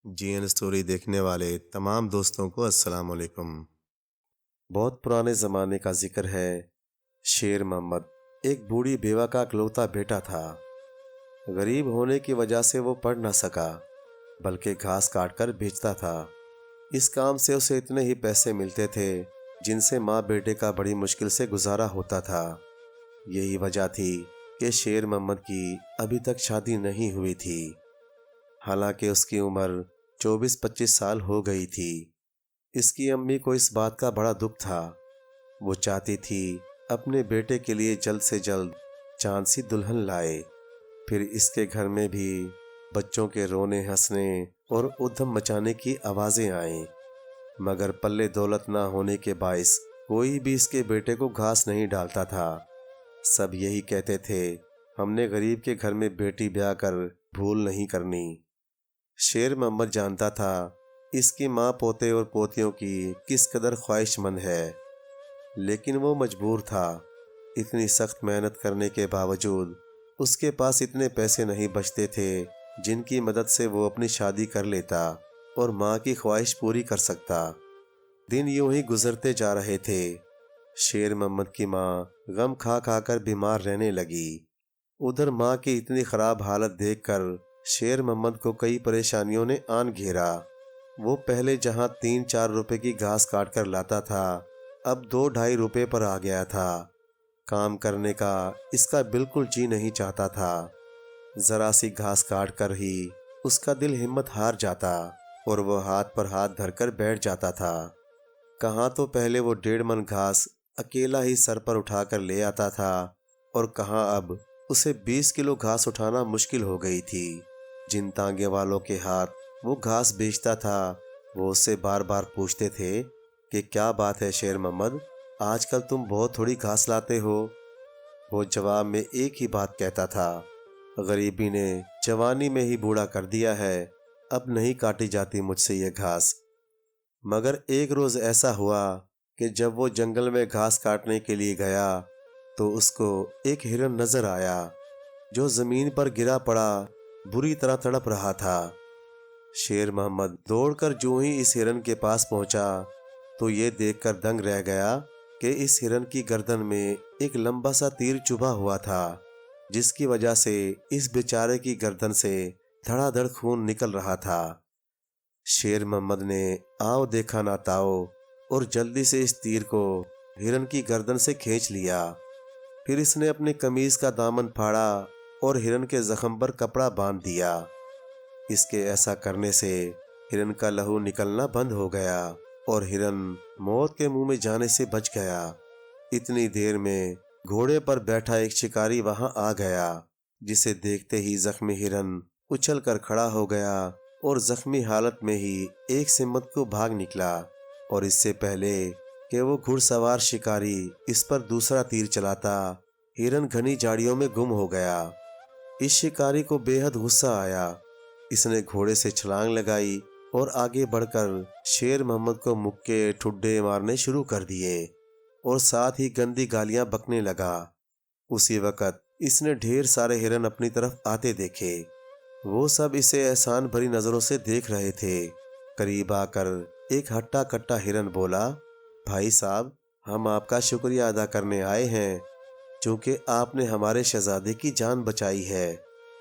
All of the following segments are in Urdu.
جی این اسٹوری دیکھنے والے تمام دوستوں کو السلام علیکم۔ بہت پرانے زمانے کا ذکر ہے۔ شیر محمد ایک بوڑھی بیوہ کا اکلوتا بیٹا تھا۔ غریب ہونے کی وجہ سے وہ پڑھ نہ سکا، بلکہ گھاس کاٹ کر بیچتا تھا۔ اس کام سے اسے اتنے ہی پیسے ملتے تھے جن سے ماں بیٹے کا بڑی مشکل سے گزارا ہوتا تھا۔ یہی وجہ تھی کہ شیر محمد کی ابھی تک شادی نہیں ہوئی تھی، حالانکہ اس کی عمر 24-25 سال ہو گئی تھی۔ اس کی امی کو اس بات کا بڑا دکھ تھا۔ وہ چاہتی تھی اپنے بیٹے کے لیے جلد سے جلد چاند سی دلہن لائے، پھر اس کے گھر میں بھی بچوں کے رونے ہنسنے اور ادھم مچانے کی آوازیں آئیں، مگر پلے دولت نہ ہونے کے باعث کوئی بھی اس کے بیٹے کو گھاس نہیں ڈالتا تھا۔ سب یہی کہتے تھے، ہم نے غریب کے گھر میں بیٹی بیاہ کر بھول نہیں کرنی۔ شیر محمد جانتا تھا اس کی ماں پوتے اور پوتیوں کی کس قدر خواہش مند ہے، لیکن وہ مجبور تھا۔ اتنی سخت محنت کرنے کے باوجود اس کے پاس اتنے پیسے نہیں بچتے تھے جن کی مدد سے وہ اپنی شادی کر لیتا اور ماں کی خواہش پوری کر سکتا۔ دن یوں ہی گزرتے جا رہے تھے۔ شیر محمد کی ماں غم کھا کھا کر بیمار رہنے لگی۔ ادھر ماں کی اتنی خراب حالت دیکھ کر شیر محمد کو کئی پریشانیوں نے آن گھیرا۔ وہ پہلے جہاں 3-4 روپے کی گھاس کاٹ کر لاتا تھا، اب 2-2.5 روپے پر آ گیا تھا۔ کام کرنے کا اس کا بالکل جی نہیں چاہتا تھا۔ ذرا سی گھاس کاٹ کر ہی اس کا دل ہمت ہار جاتا اور وہ ہاتھ پر ہاتھ دھر کر بیٹھ جاتا تھا۔ کہاں تو پہلے وہ 1.5 من گھاس اکیلا ہی سر پر اٹھا کر لے آتا تھا، اور کہاں اب اسے 20 کلو گھاس اٹھانا مشکل ہو گئی تھی۔ جن تانگے والوں کے ہاتھ وہ گھاس بیچتا تھا، وہ اس سے بار بار پوچھتے تھے کہ کیا بات ہے شیر محمد، آج کل تم بہت تھوڑی گھاس لاتے ہو۔ وہ جواب میں ایک ہی بات کہتا تھا، غریبی نے جوانی میں ہی بوڑھا کر دیا ہے، اب نہیں کاٹی جاتی مجھ سے یہ گھاس۔ مگر ایک روز ایسا ہوا کہ جب وہ جنگل میں گھاس کاٹنے کے لیے گیا تو اس کو ایک ہرن نظر آیا جو زمین پر گرا پڑا بری طرح تڑپ رہا تھا۔ شیر محمد دوڑ کر جو ہی اس ہرن کے پاس پہنچا تو یہ دیکھ کر دنگ رہ گیا کہ اس ہرن کی گردن میں ایک لمبا سا تیر چبھا ہوا تھا، جس کی وجہ سے اس بیچارے کی گردن سے دھڑا دھڑ خون نکل رہا تھا۔ شیر محمد نے آؤ دیکھا نہ تاؤ اور جلدی سے اس تیر کو ہرن کی گردن سے کھینچ لیا۔ پھر اس نے اپنی قمیض کا دامن پھاڑا اور ہرن کے زخم پر کپڑا باندھ دیا۔ اس کے ایسا کرنے سے ہرن کا لہو نکلنا بند ہو گیا اور ہرن موت کے منہ میں جانے سے بچ گیا۔ اتنی دیر میں گھوڑے پر بیٹھا ایک شکاری وہاں آ گیا، جسے دیکھتے ہی زخمی ہرن اچھل کر کھڑا ہو گیا اور زخمی حالت میں ہی ایک سمت کو بھاگ نکلا، اور اس سے پہلے کہ وہ گھڑ سوار شکاری اس پر دوسرا تیر چلاتا، ہرن گھنی جھاڑیوں میں گم ہو گیا۔ اس شکاری کو بے حد غصہ آیا۔ اس نے گھوڑے سے چھلانگ لگائی اور آگے بڑھ کر شیر محمد کو مکے ٹھڈے مارنے شروع کر دیے اور ساتھ ہی گندی گالیاں بکنے لگا۔ اسی وقت اس نے ڈھیر سارے ہرن اپنی طرف آتے دیکھے۔ وہ سب اسے احسان بھری نظروں سے دیکھ رہے تھے۔ قریب آ کر ایک ہٹا کٹا ہرن بولا، بھائی صاحب، ہم آپ کا شکریہ ادا کرنے آئے ہیں، چونکہ آپ نے ہمارے شہزادے کی جان بچائی ہے۔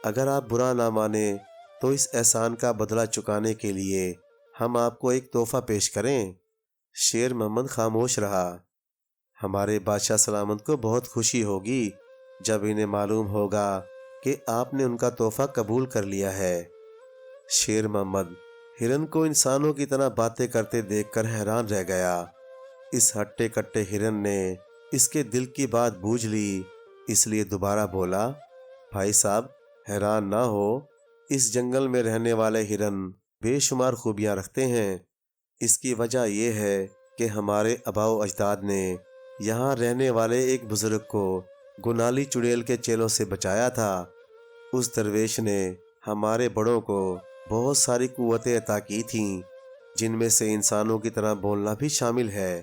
اگر آپ برا نہ مانیں تو اس احسان کا بدلہ چکانے کے لیے ہم آپ کو ایک تحفہ پیش کریں۔ شیر محمد خاموش رہا۔ ہمارے بادشاہ سلامت کو بہت خوشی ہوگی جب انہیں معلوم ہوگا کہ آپ نے ان کا تحفہ قبول کر لیا ہے۔ شیر محمد ہرن کو انسانوں کی طرح باتیں کرتے دیکھ کر حیران رہ گیا۔ اس ہٹے کٹے ہرن نے اس کے دل کی بات بوجھ لی، اس لیے دوبارہ بولا، بھائی صاحب، حیران نہ ہو، اس جنگل میں رہنے والے ہرن بے شمار خوبیاں رکھتے ہیں۔ اس کی وجہ یہ ہے کہ ہمارے آباء و اجداد نے یہاں رہنے والے ایک بزرگ کو گنالی چڑیل کے چیلوں سے بچایا تھا۔ اس درویش نے ہمارے بڑوں کو بہت ساری قوتیں عطا کی تھیں، جن میں سے انسانوں کی طرح بولنا بھی شامل ہے۔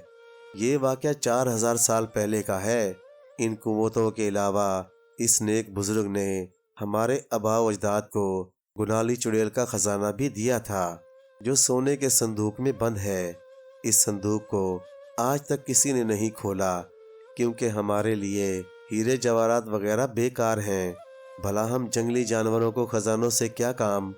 یہ واقعہ 4000 سال پہلے کا ہے۔ ان قوتوں کے علاوہ اس نیک بزرگ نے ہمارے آباء و اجداد کو گنالی چڑیل کا خزانہ بھی دیا تھا۔ جو سونے کے صندوق میں بند ہے۔ اس صندوق کو آج تک کسی نے نہیں کھولا، کیونکہ ہمارے لیے ہیرے جواہرات وغیرہ بیکار ہیں۔ بھلا ہم جنگلی جانوروں کو خزانوں سے کیا کام؟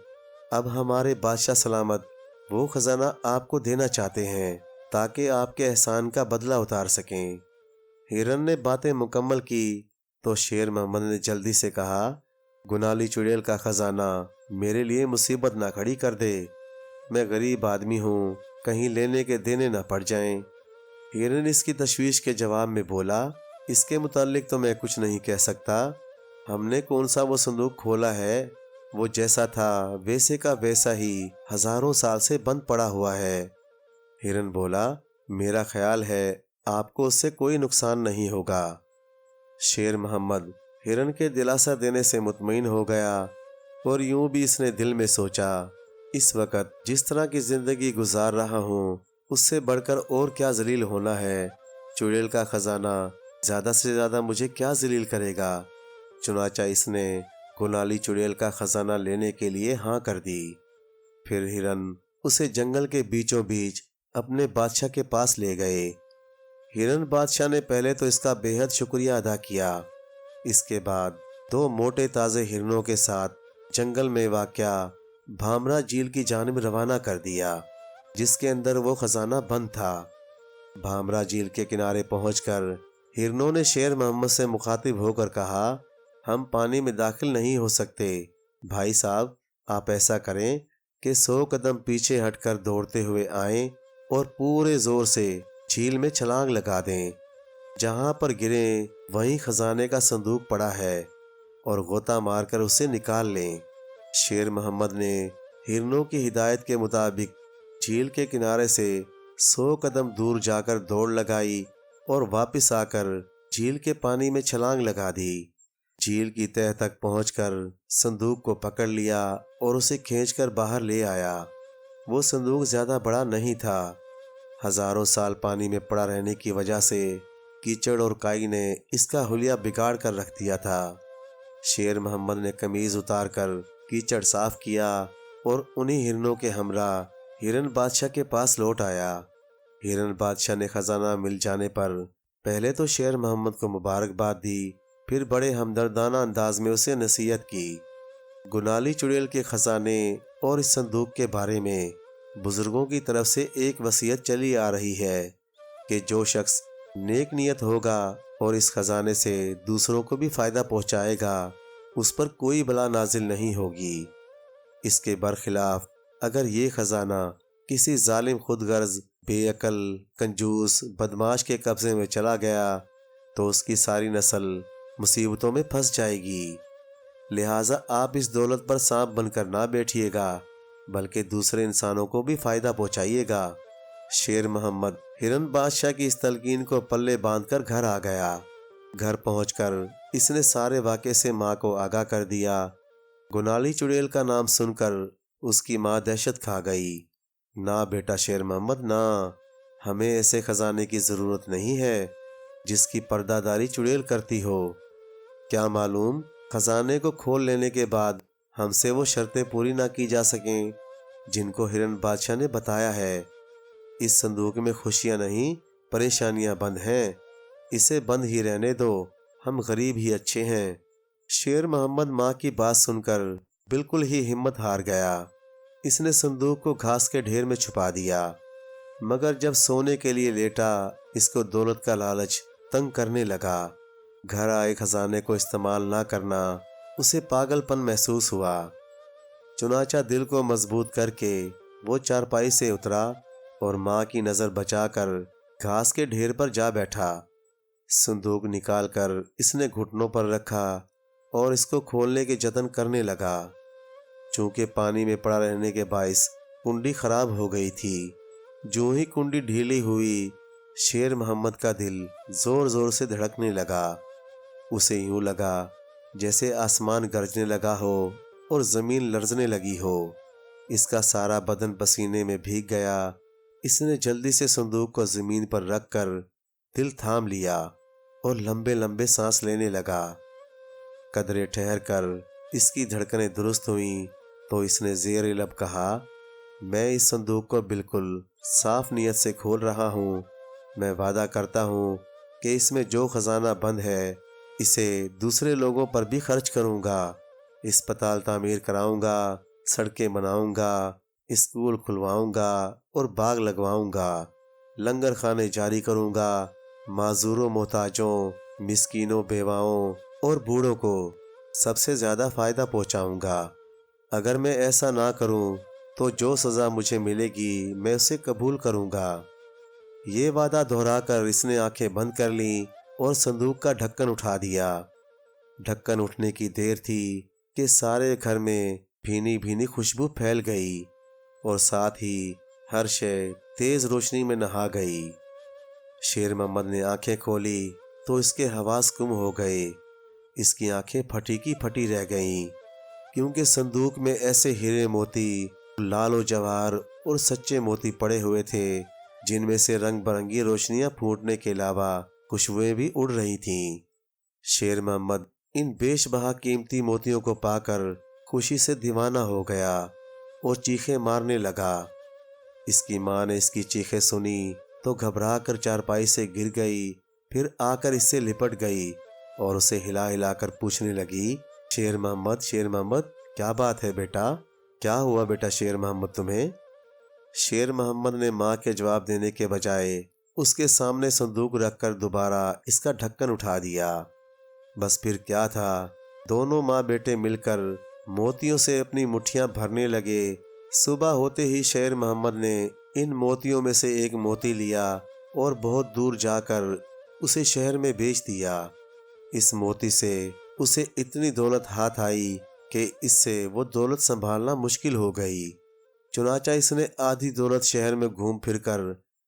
اب ہمارے بادشاہ سلامت وہ خزانہ آپ کو دینا چاہتے ہیں تاکہ آپ کے احسان کا بدلہ اتار سکیں۔ ہرن نے باتیں مکمل کی تو شیر محمد نے جلدی سے کہا، گنالی چڑیل کا خزانہ میرے لیے مصیبت نہ کھڑی کر دے۔ میں غریب آدمی ہوں، کہیں لینے کے دینے نہ پڑ جائیں۔ ہرن اس کی تشویش کے جواب میں بولا، اس کے متعلق تو میں کچھ نہیں کہہ سکتا۔ ہم نے کون سا وہ صندوق کھولا ہے؟ وہ جیسا تھا ویسے کا ویسا ہی ہزاروں سال سے بند پڑا ہوا ہے۔ ہرن بولا، میرا خیال ہے آپ کو اس سے کوئی نقصان نہیں ہوگا۔ شیر محمد ہرن کے دلاسا دینے سے مطمئن ہو گیا، اور یوں بھی اس نے دل میں سوچا، اس وقت جس طرح کی زندگی گزار رہا ہوں اس سے بڑھ کر اور کیا ذلیل ہونا ہے۔ چڑیل کا خزانہ زیادہ سے زیادہ مجھے کیا ذلیل کرے گا؟ چنانچہ اس نے گنالی چڑیل کا خزانہ لینے کے لیے ہاں کر دی۔ پھر ہرن اسے جنگل کے بیچوں بیچ اپنے بادشاہ کے پاس لے گئے۔ ہرن بادشاہ نے پہلے تو اس کا بے حد شکریہ ادا کیا۔ اس کے بعد 2 موٹے تازے ہرنوں کے ساتھ جنگل میں واقع بھامرا جھیل کی جانب روانہ کر دیا، جس کے اندر وہ خزانہ بند تھا۔ بھامرا جھیل کے کنارے پہنچ کر ہرنوں نے شیر محمد سے مخاطب ہو کر کہا، ہم پانی میں داخل نہیں ہو سکتے۔ بھائی صاحب، آپ ایسا کریں کہ 100 قدم پیچھے ہٹ کر دوڑتے ہوئے آئیں اور پورے زور سے جھیل میں چھلانگ لگا دیں۔ جہاں پر گریں وہیں خزانے کا صندوق پڑا ہے، اور غوطہ مار کر اسے نکال لیں۔ شیر محمد نے ہرنوں کی ہدایت کے مطابق جھیل کے کنارے سے 100 قدم دور جا کر دوڑ لگائی اور واپس آ کر جھیل کے پانی میں چھلانگ لگا دی۔ جھیل کی تہہ تک پہنچ کر صندوق کو پکڑ لیا اور اسے کھینچ کر باہر لے آیا۔ وہ صندوق زیادہ بڑا نہیں تھا۔ ہزاروں سال پانی میں پڑا رہنے کی وجہ سے کیچڑ اور کائی نے اس کا حلیہ بگاڑ کر رکھ دیا تھا۔ شیر محمد نے قمیض اتار کر کیچڑ صاف کیا اور انہی ہرنوں کے ہمراہ ہرن بادشاہ کے پاس لوٹ آیا۔ ہرن بادشاہ نے خزانہ مل جانے پر پہلے تو شیر محمد کو مبارکباد دی، پھر بڑے ہمدردانہ انداز میں اسے نصیحت کی۔ گنالی چڑیل کے خزانے اور اس صندوق کے بارے میں بزرگوں کی طرف سے ایک وصیت چلی آ رہی ہے کہ جو شخص نیک نیت ہوگا اور اس خزانے سے دوسروں کو بھی فائدہ پہنچائے گا، اس پر کوئی بلا نازل نہیں ہوگی۔ اس کے برخلاف اگر یہ خزانہ کسی ظالم خود غرض، بے عقل، کنجوس، بدماش کے قبضے میں چلا گیا تو اس کی ساری نسل مصیبتوں میں پھنس جائے گی۔ لہٰذا آپ اس دولت پر سانپ بن کر نہ بیٹھیے گا، بلکہ دوسرے انسانوں کو بھی فائدہ پہنچائیے گا۔ شیر محمد ہرن بادشاہ کی اس تلقین کو پلے باندھ کر گھر آ گیا۔ گھر پہنچ کر اس نے سارے واقعے سے ماں کو آگاہ کر دیا۔ گنالی چڑیل کا نام سن کر اس کی ماں دہشت کھا گئی۔ نہ بیٹا شیر محمد، نہ، ہمیں ایسے خزانے کی ضرورت نہیں ہے جس کی پردہ داری چڑیل کرتی ہو۔ کیا معلوم خزانے کو کھول لینے کے بعد ہم سے وہ شرطیں پوری نہ کی جا سکیں جن کو ہرن بادشاہ نے بتایا ہے۔ اس صندوق میں خوشیاں نہیں، پریشانیاں بند ہیں، اسے بند ہی رہنے دو، ہم غریب ہی اچھے ہیں۔ شیر محمد ماں کی بات سن کر بالکل ہی ہمت ہار گیا۔ اس نے صندوق کو گھاس کے ڈھیر میں چھپا دیا، مگر جب سونے کے لیے لیٹا اس کو دولت کا لالچ تنگ کرنے لگا۔ گھر آئے خزانے کو استعمال نہ کرنا اسے پاگل پن محسوس ہوا۔ چنانچہ دل کو مضبوط کر کے وہ چارپائی سے اترا اور ماں کی نظر بچا کر گھاس کے ڈھیر پر جا بیٹھا۔ صندوق نکال کر اس نے گھٹنوں پر رکھا اور اس کو کھولنے کے جتن کرنے لگا۔ چونکہ پانی میں پڑا رہنے کے باعث کنڈی خراب ہو گئی تھی۔ جو ہی کنڈی ڈھیلی ہوئی، شیر محمد کا دل زور زور سے دھڑکنے لگا۔ اسے یوں لگا جیسے آسمان گرجنے لگا ہو اور زمین لرزنے لگی ہو۔ اس کا سارا بدن پسینے میں بھیگ گیا۔ اس نے جلدی سے صندوق کو زمین پر رکھ کر دل تھام لیا اور لمبے لمبے سانس لینے لگا۔ قدرے ٹھہر کر اس کی دھڑکنیں درست ہوئیں تو اس نے زیر لب کہا، میں اس صندوق کو بالکل صاف نیت سے کھول رہا ہوں۔ میں وعدہ کرتا ہوں کہ اس میں جو خزانہ بند ہے اسے دوسرے لوگوں پر بھی خرچ کروں گا۔ اسپتال تعمیر کراؤں گا، سڑکیں بناؤں گا، اسکول کھلواؤں گا اور باغ لگواؤں گا، لنگر خانے جاری کروں گا، معذوروں، محتاجوں، مسکینوں، بیواؤں اور بوڑھوں کو سب سے زیادہ فائدہ پہنچاؤں گا۔ اگر میں ایسا نہ کروں تو جو سزا مجھے ملے گی میں اسے قبول کروں گا۔ یہ وعدہ دہرا کر اس نے آنکھیں بند کر لیں اور صندوق کا ڈھکن اٹھا دیا۔ ڈھکن اٹھنے کی دیر تھی کہ سارے گھر میں بھینی بھینی خوشبو پھیل گئی اور ساتھ ہی ہر شے تیز روشنی میں نہا گئی۔ شیر محمد نے آنکھیں کھولی تو اس کے حواس گم ہو گئے۔ اس کی آنکھیں پھٹی کی پھٹی رہ گئیں، کیونکہ صندوق میں ایسے ہیرے موتی، لال و جواہر اور سچے موتی پڑے ہوئے تھے جن میں سے رنگ برنگی روشنیاں پھوٹنے کے علاوہ خوشبوئیں بھی اڑ رہی تھیں۔ شیر محمد ان بیش بہا قیمتی موتیوں کو پا کر خوشی سے دیوانہ ہو گیا اور چیخیں مارنے لگا۔ اس کی ماں نے اس کی چیخیں سنی تو گھبرا کر چارپائی سے گر گئی، پھر آ کر اس سے لپٹ گئی اور اسے ہلا ہلا کر پوچھنے لگی، شیر محمد، شیر محمد، کیا بات ہے بیٹا؟ کیا ہوا بیٹا شیر محمد تمہیں؟ شیر محمد نے ماں کے جواب دینے کے بجائے اس کے سامنے صندوق رکھ کر دوبارہ اس کا ڈھکن اٹھا دیا۔ بس پھر کیا تھا، دونوں ماں بیٹے مل کر موتیوں سے اپنی مٹھیاں بھرنے لگے۔ صبح ہوتے ہی شیر محمد نے ان موتیوں میں سے ایک موتی لیا اور بہت دور جا کر اسے شہر میں بیچ دیا۔ اس موتی سے اسے اتنی دولت ہاتھ آئی کہ اس سے وہ دولت سنبھالنا مشکل ہو گئی۔ چنانچہ اس نے آدھی دولت شہر میں گھوم پھر کر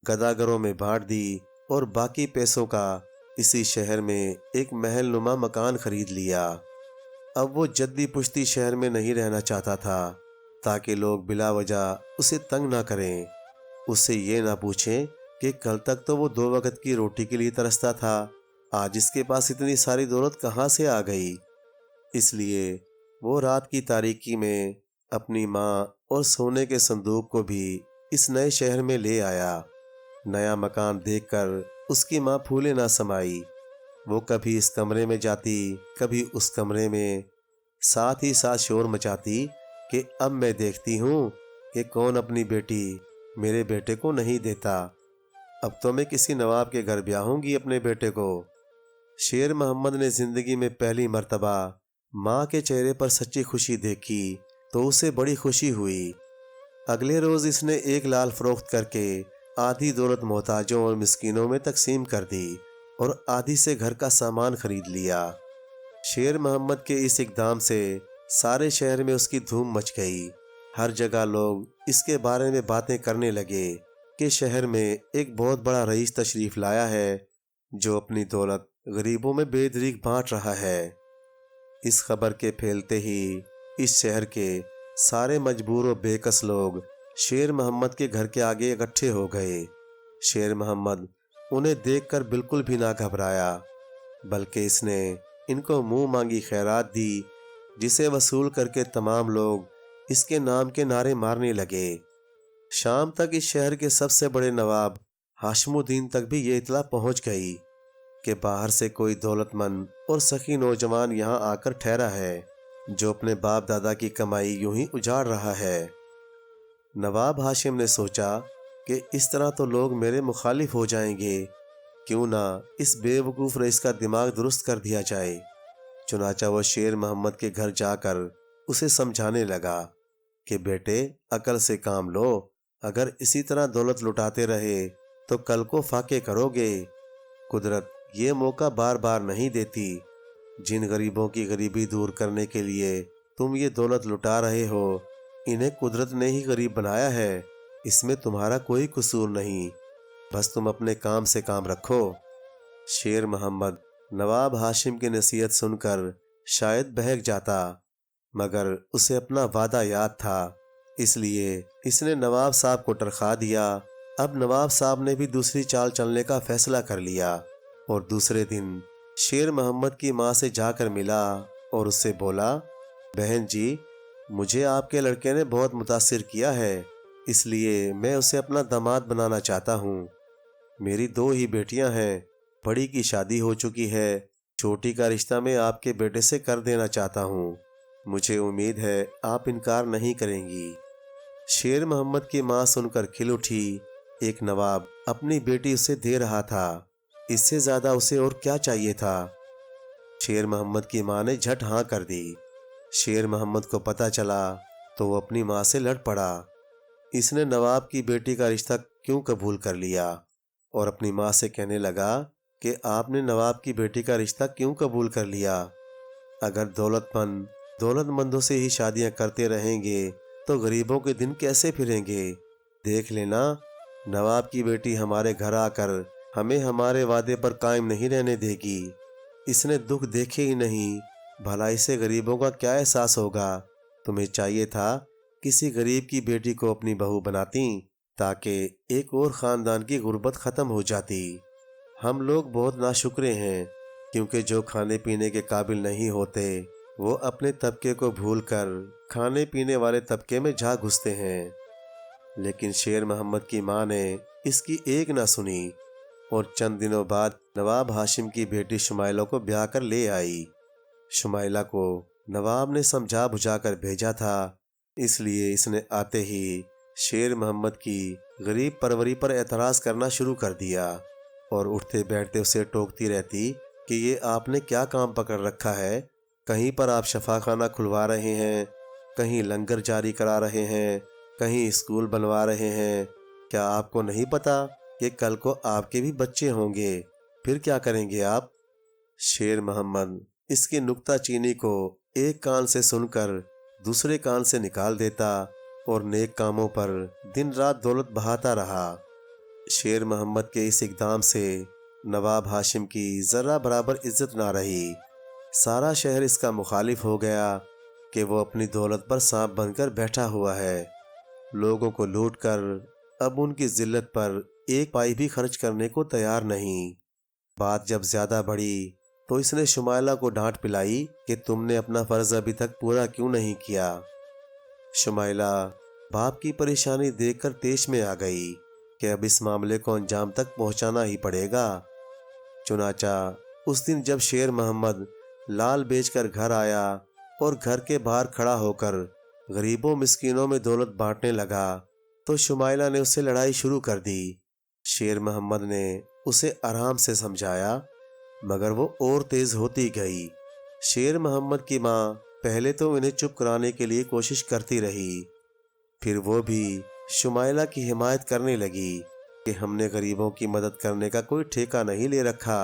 گداگروں میں بانٹ دی اور باقی پیسوں کا اسی شہر میں ایک محل نما مکان خرید لیا۔ اب وہ جدی پشتی شہر میں نہیں رہنا چاہتا تھا تاکہ لوگ بلا وجہ اسے تنگ نہ کریں، اس سے یہ نہ پوچھیں کہ کل تک تو وہ 2 وقت کی روٹی کے لیے ترستا تھا، آج اس کے پاس اتنی ساری دولت کہاں سے آ گئی۔ اس لیے وہ رات کی تاریکی میں اپنی ماں اور سونے کے صندوق کو بھی اس نئے شہر میں لے آیا۔ نیا مکان دیکھ کر اس کی ماں پھولے نہ سمائی۔ وہ کبھی اس کمرے میں جاتی، کبھی اس کمرے میں، ساتھ ہی ساتھ شور مچاتی کہ اب میں دیکھتی ہوں کہ کون اپنی بیٹی میرے بیٹے کو نہیں دیتا، اب تو میں کسی نواب کے گھر بیاہوں گی اپنے بیٹے کو۔ شیر محمد نے زندگی میں پہلی مرتبہ ماں کے چہرے پر سچی خوشی دیکھی تو اسے بڑی خوشی ہوئی۔ اگلے روز اس نے ایک لال فروخت کر کے آدھی دولت محتاجوں اور مسکینوں میں تقسیم کر دی اور آدھی سے گھر کا سامان خرید لیا۔ شیر محمد کے اس اقدام سے سارے شہر میں اس کی دھوم مچ گئی۔ ہر جگہ لوگ اس کے بارے میں باتیں کرنے لگے کہ شہر میں ایک بہت بڑا رئیس تشریف لایا ہے جو اپنی دولت غریبوں میں بے دریغ بانٹ رہا ہے۔ اس خبر کے پھیلتے ہی اس شہر کے سارے مجبور و بے کس لوگ شیر محمد کے گھر کے آگے اکٹھے ہو گئے۔ شیر محمد انہیں دیکھ کر بالکل بھی نہ گھبرایا، بلکہ اس نے ان کو منہ مانگی خیرات دی، جسے وصول کر کے تمام لوگ اس کے نام کے نعرے مارنے لگے۔ شام تک اس شہر کے سب سے بڑے نواب ہاشم الدین تک بھی یہ اطلاع پہنچ گئی کہ باہر سے کوئی دولت مند اور سخی نوجوان یہاں آ کر ٹھہرا ہے جو اپنے باپ دادا کی کمائی یوں ہی اجاڑ رہا ہے۔ نواب ہاشم نے سوچا کہ اس طرح تو لوگ میرے مخالف ہو جائیں گے، کیوں نہ اس بے وقوف رئیس کا دماغ درست کر دیا جائے۔ چنانچہ وہ شیر محمد کے گھر جا کر اسے سمجھانے لگا کہ بیٹے عقل سے کام لو، اگر اسی طرح دولت لٹاتے رہے تو کل کو فاقے کرو گے۔ قدرت یہ موقع بار بار نہیں دیتی۔ جن غریبوں کی غریبی دور کرنے کے لیے تم یہ دولت لٹا رہے ہو، انہیں قدرت نے ہی غریب بنایا ہے، اس میں تمہارا کوئی قصور نہیں، بس تم اپنے کام سے کام رکھو۔ شیر محمد نواب ہاشم کی نصیحت سن کر شاید بہک جاتا، مگر اسے اپنا وعدہ یاد تھا، اس لیے اس نے نواب صاحب کو ٹرخا دیا۔ اب نواب صاحب نے بھی دوسری چال چلنے کا فیصلہ کر لیا اور دوسرے دن شیر محمد کی ماں سے جا کر ملا اور اس سے بولا، بہن جی، مجھے آپ کے لڑکے نے بہت متاثر کیا ہے، اس لیے میں اسے اپنا داماد بنانا چاہتا ہوں۔ میری 2 ہی بیٹیاں ہیں، بڑی کی شادی ہو چکی ہے، چھوٹی کا رشتہ میں آپ کے بیٹے سے کر دینا چاہتا ہوں۔ مجھے امید ہے آپ انکار نہیں کریں گی۔ شیر محمد کی ماں سن کر کھل اٹھی۔ ایک نواب اپنی بیٹی اسے دے رہا تھا، اس سے زیادہ اسے اور کیا چاہیے تھا؟ شیر محمد کی ماں نے جھٹ ہاں کر دی۔ شیر محمد کو پتہ چلا تو وہ اپنی ماں سے لڑ پڑا۔ اس نے نواب کی بیٹی کا رشتہ کیوں قبول کر لیا، اور اپنی ماں سے کہنے لگا کہ آپ نے نواب کی بیٹی کا رشتہ کیوں قبول کر لیا؟ اگر دولت مندوں سے ہی شادیاں کرتے رہیں گے تو غریبوں کے دن کیسے پھریں گے؟ دیکھ لینا، نواب کی بیٹی ہمارے گھر آ کر ہمیں ہمارے وعدے پر قائم نہیں رہنے دے گی۔ اس نے دکھ دیکھے ہی نہیں، بھلا اسے غریبوں کا کیا احساس ہوگا؟ تمہیں چاہیے تھا کسی غریب کی بیٹی کو اپنی بہو بناتی تاکہ ایک اور خاندان کی غربت ختم ہو جاتی۔ ہم لوگ بہت ناشکرے ہیں، کیونکہ جو کھانے پینے کے قابل نہیں ہوتے وہ اپنے طبقے کو بھول کر کھانے پینے والے طبقے میں جا گھستے ہیں۔ لیکن شیر محمد کی ماں نے اس کی ایک نہ سنی، اور چند دنوں بعد نواب ہاشم کی بیٹی شمائلہ کو بیاہ کر لے آئی۔ شمائلہ کو نواب نے سمجھا بجھا کر بھیجا تھا، اس لیے اس نے آتے ہی شیر محمد کی غریب پروری پر اعتراض کرنا شروع کر دیا، اور اٹھتے بیٹھتے اسے ٹوکتی رہتی کہ یہ آپ نے کیا کام پکڑ رکھا ہے؟ کہیں پر آپ شفا خانہ کھلوا رہے ہیں، کہیں لنگر جاری کرا رہے ہیں، کہیں اسکول بنوا رہے ہیں۔ کیا آپ کو نہیں پتا کہ کل کو آپ کے بھی بچے ہوں گے؟ پھر کیا کریں گے آپ؟ شیر محمد اس کی نکتہ چینی کو ایک کان سے سن کر دوسرے کان سے نکال دیتا اور نیک کاموں پر دن رات دولت بہاتا رہا۔ شیر محمد کے اس اقدام سے نواب ہاشم کی ذرہ برابر عزت نہ رہی۔ سارا شہر اس کا مخالف ہو گیا کہ وہ اپنی دولت پر سانپ بن کر بیٹھا ہوا ہے، لوگوں کو لوٹ کر اب ان کی ذلت پر ایک پائی بھی خرچ کرنے کو تیار نہیں۔ بات جب زیادہ بڑھی تو اس نے شمائلہ کو ڈانٹ پلائی کہ تم نے اپنا فرض ابھی تک پورا کیوں نہیں کیا؟ شمائلہ باپ کی پریشانی دیکھ کر طیش میں آ گئی کہ اب اس معاملے کو انجام تک پہنچانا ہی پڑے گا۔ چنانچہ اس دن جب شیر محمد لال بیچ کر گھر آیا اور گھر کے باہر کھڑا ہو کر غریبوں مسکینوں میں دولت بانٹنے لگا تو شمائلہ نے اسے لڑائی شروع کر دی۔ شیر محمد نے اسے آرام سے سمجھایا، مگر وہ اور تیز ہوتی گئی۔ شیر محمد کی ماں پہلے تو انہیں چپ کرانے کے لیے کوشش کرتی رہی، پھر وہ بھی شمائلہ کی حمایت کرنے لگی کہ ہم نے غریبوں کی مدد کرنے کا کوئی ٹھیکہ نہیں لے رکھا،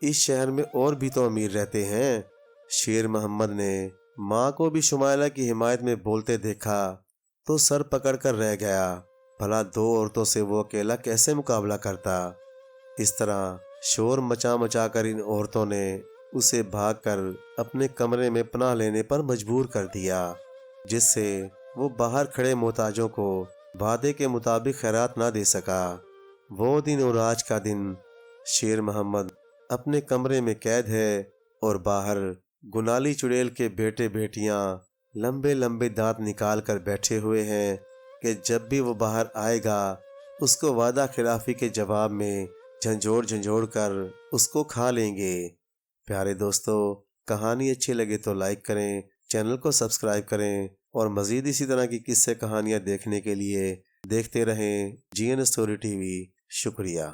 اس شہر میں اور بھی تو امیر رہتے ہیں۔ شیر محمد نے ماں کو بھی شمائلہ کی حمایت میں بولتے دیکھا تو سر پکڑ کر رہ گیا، بھلا 2 عورتوں سے وہ اکیلا کیسے مقابلہ کرتا؟ اس طرح شور مچا مچا کر ان عورتوں نے اسے بھاگ کر اپنے کمرے میں پناہ لینے پر مجبور کر دیا، جس سے وہ باہر کھڑے محتاجوں کو وعدے کے مطابق خیرات نہ دے سکا۔ وہ دن اور آج کا دن شیر محمد اپنے کمرے میں قید ہے، اور باہر گنالی چڑیل کے بیٹے بیٹیاں لمبے لمبے دانت نکال کر بیٹھے ہوئے ہیں کہ جب بھی وہ باہر آئے گا اس کو وعدہ خلافی کے جواب میں جھنجھوڑ کر اس کو کھا لیں گے۔ پیارے دوستو، کہانی اچھی لگے تو لائک کریں، چینل کو سبسکرائب کریں، اور مزید اسی طرح کی قصے کہانیاں دیکھنے کے لیے دیکھتے رہیں جی این اسٹوری ٹی وی۔ شکریہ۔